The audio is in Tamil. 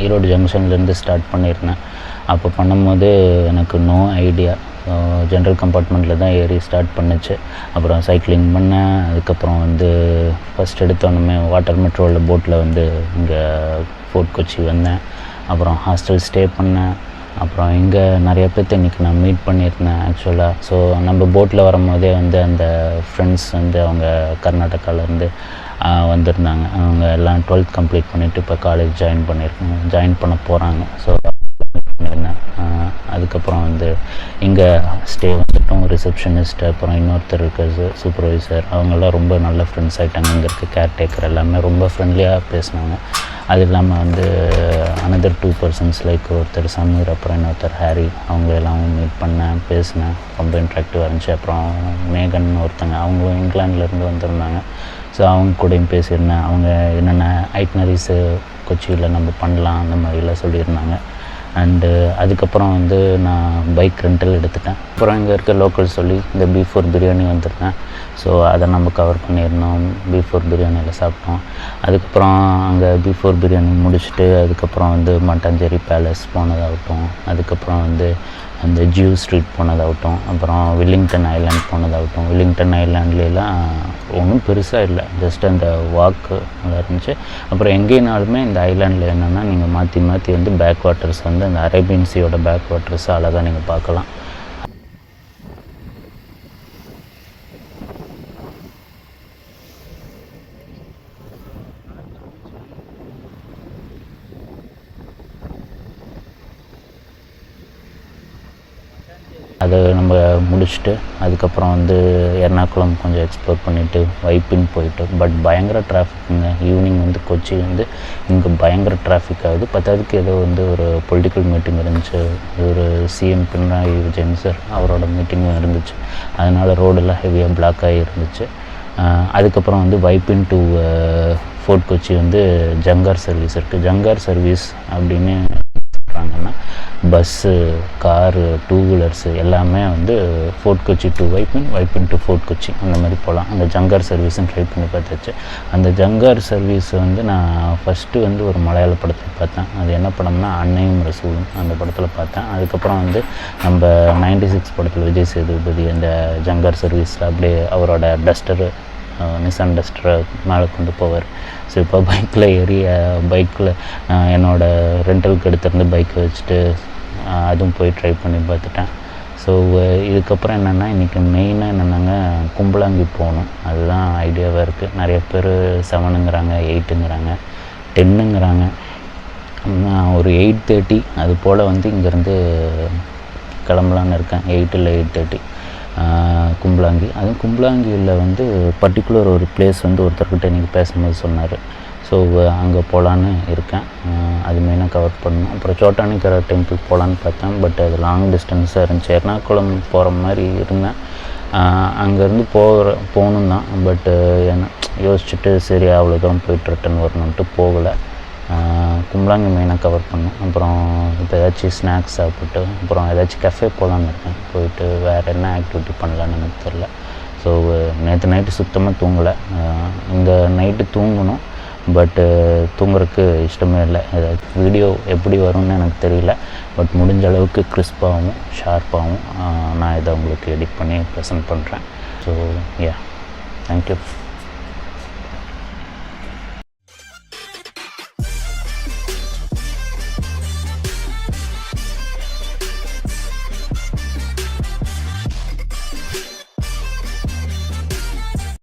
ஈரோடு ஜங்ஷன்லேருந்து ஸ்டார்ட் பண்ணியிருந்தேன். அப்போ பண்ணும்போது எனக்கு நோ ஐடியா. ஜென்ரல் கம்பார்ட்மெண்ட்டில் தான் ஏறி ஸ்டார்ட் பண்ணுச்சு. அப்புறம் சைக்கிளிங் பண்ணேன். அதுக்கப்புறம் வந்து ஃபஸ்ட் எடுத்தோன்னே வாட்டர் மெட்ரோவில் போட்டில் வந்து இங்கே ஃபோர்ட் கொச்சி வந்தேன். அப்புறம் ஹாஸ்டல் ஸ்டே பண்ணேன். அப்புறம் இங்கே நிறைய பேர்த்த இன்றைக்கி நான் மீட் பண்ணியிருந்தேன் ஆக்சுவலாக. ஸோ நம்ம போட்டில் வரும்போதே வந்து அந்த ஃப்ரெண்ட்ஸ் வந்து அவங்க கர்நாடகாவிலேருந்து வந்திருந்தாங்க. அவங்க எல்லாம் 12th கம்ப்ளீட் பண்ணிவிட்டு இப்போ காலேஜ் ஜாயின் பண்ண போகிறாங்க. ஸோ பண்ணியிருந்தேன். அதுக்கப்புறம் வந்து இங்கே ஸ்டே வந்துட்டோம். ரிசப்ஷனிஸ்ட், அப்புறம் இன்னொருத்தர் இருக்கிறது சூப்பர்வைசர், அவங்கெல்லாம் ரொம்ப நல்ல ஃப்ரெண்ட்ஸ் ஆகிட்டாங்க. இங்கே இருக்க கேர்டேக்கர் எல்லாமே ரொம்ப ஃப்ரெண்ட்லியாக பேசினாங்க. அது இல்லாமல் வந்து அனதர் 2 பர்சன்ஸ் லைக் ஒருத்தர் சமீர், அப்புறம் இன்னொருத்தர் ஹாரி, அவங்க எல்லாம் மீட் பண்ணேன், பேசினேன். ரொம்ப இன்ட்ராக்டிவாக இருந்துச்சு. அப்புறம் மேகன் ஒருத்தங்க, அவங்களும் இங்கிலாந்துலேருந்து வந்திருந்தாங்க. ஸோ அவங்க கூடயும் பேசியிருந்தேன். அவங்க என்னென்ன ஐட்னரிஸு கொச்சியில் நம்ம பண்ணலாம் அந்த மாதிரிலாம் சொல்லியிருந்தாங்க. அண்டு அதுக்கப்புறம் வந்து நான் பைக் ரெண்டல் எடுத்துட்டேன். அப்புறம் இங்கே இருக்க லோக்கல் சொல்லி இந்த B4 பிரியாணி வந்திருந்தேன். ஸோ அதை நம்ம கவர் பண்ணியிருந்தோம். B4 பிரியாணியில் சாப்பிட்டோம். அதுக்கப்புறம் அங்கே B4 பிரியாணி முடிச்சுட்டு அதுக்கப்புறம் வந்து மட்டாஞ்சேரி பேலஸ் போனதாகட்டும், அதுக்கப்புறம் வந்து அந்த ஜியூ ஸ்ட்ரீட் போனதாகட்டும், அப்புறம் வில்லிங்டன் ஐலாண்ட் போனதாகட்டும். வில்லிங்டன் ஐலாண்ட்லாம் ஒன்றும் பெருசாக இல்லை, ஜஸ்ட் அந்த வாக்கு நல்லா இருந்துச்சு. அப்புறம் எங்கேனாலுமே இந்த ஐலாண்டில் என்னென்னா நீங்கள் மாற்றி மாற்றி வந்து பேக் வாட்டர்ஸ் வந்து அந்த அரேபியன் சீயோட பேக் வாட்டர்ஸை அழகாக நீங்கள் பார்க்கலாம். அதை நம்ம முடிச்சுட்டு அதுக்கப்புறம் வந்து எர்ணாகுளம் கொஞ்சம் எக்ஸ்ப்ளோர் பண்ணிவிட்டு வைப்பின் போயிட்டு, பட் பயங்கர டிராஃபிக்குங்க. ஈவினிங் வந்து கொச்சி வந்து இங்கே பயங்கர டிராஃபிக் ஆகுது. பத்தாவதுக்கு ஏதோ வந்து ஒரு பொலிட்டிக்கல் மீட்டிங் இருந்துச்சு, ஒரு சிஎம் பினராயி விஜயன் சார் அவரோட மீட்டிங்கும் இருந்துச்சு. அதனால் ரோடெல்லாம் ஹெவியாக பிளாக் ஆகி இருந்துச்சு. அதுக்கப்புறம் வந்து வைப்பின் டு ஃபோர்ட் கொச்சி வந்து ஜங்கார் சர்வீஸ் இருக்குது. ஜங்கார் சர்வீஸ் அப்படின்னு சொல்கிறாங்கன்னா பஸ்ஸு, காரு, 2 வீலர்ஸு எல்லாமே வந்து Fort Kochi to Vypin to Fort Kochi அந்த மாதிரி போகலாம். அந்த ஜங்கார் சர்வீஸும் ட்ரை பண்ணி பார்த்தாச்சு. அந்த ஜங்கார் சர்வீஸ் வந்து நான் ஃபஸ்ட்டு வந்து ஒரு மலையாள படத்தில் பார்த்தேன். அது என்ன படம்னா அன்னையும் ரசூலும், அந்த படத்தில் பார்த்தேன். அதுக்கப்புறம் வந்து நம்ம 96 படத்தில் விஜய் சேதுபதி அந்த ஜங்கார் சர்வீஸில் அப்படியே அவரோட டஸ்டரு நிசான் டஸ்டரை மேலே கொண்டு போவார். ஸோ இப்போ பைக்கில் ஏறி பைக்கில் என்னோடய ரெண்டலுக்கு எடுத்துருந்து பைக்கை வச்சுட்டு அதுவும் போய் ட்ரை பண்ணி பார்த்துட்டேன். ஸோ இதுக்கப்புறம் என்னென்னா இன்றைக்கி மெயினாக என்னென்னாங்க கும்பலாங்கி போகணும். அதுதான் ஐடியாவாக இருக்குது. நிறைய பேர் 7ங்கிறாங்க, 8ங்கிறாங்க, 10ங்கிறாங்க. நான் ஒரு 8:30 அது போல் வந்து இங்கேருந்து கிளம்பலான்னு இருக்கேன். 8 இல்லை 8:30 கும்பலாங்கி. அதுவும் கும்பலாங்கியில் வந்து பர்டிகுலர் ஒரு பிளேஸ் வந்து ஒருத்தர்கிட்ட இன்றைக்கி பேசும்போது சொன்னார். ஸோ அங்கே போகலான்னு இருக்கேன். அது மெயினாக கவர் பண்ணணும். அப்புறம் சோட்டானிக்கரை டெம்பிள் போகலான்னு பார்த்தேன். பட் அது லாங் டிஸ்டன்ஸாக இருந்துச்சு. எர்ணாகுளம் போகிற மாதிரி இருந்தேன். அங்கேருந்து போகணும் தான். பட்டு என்ன யோசிச்சுட்டு சரி அவ்வளோ தூரம் போயிட்டு ரிட்டன் வரணுன்ட்டு போகலை. கும்பலாங்கி மெயினாக கவர் பண்ணோம். அப்புறம் இப்போ ஏதாச்சும் ஸ்நாக்ஸ் சாப்பிட்டு அப்புறம் ஏதாச்சும் கஃபே போகலான்னு இருக்கேன். போயிட்டு வேறு என்ன ஆக்டிவிட்டி பண்ணலான்னு எனக்கு தெரில. ஸோ நேற்று நைட்டு சுத்தமாக தூங்கலை. இந்த நைட்டு தூங்கணும், பட்டு தூங்குறதுக்கு இஷ்டமே இல்லை. ஏதாச்சும் வீடியோ எப்படி வரும்னு எனக்கு தெரியல. பட் முடிஞ்ச அளவுக்கு கிறிஸ்பாகவும் ஷார்ப்பாகவும் நான் இதை உங்களுக்கு எடிட் பண்ணி ப்ரெசென்ட் பண்ணுறேன். So thank you.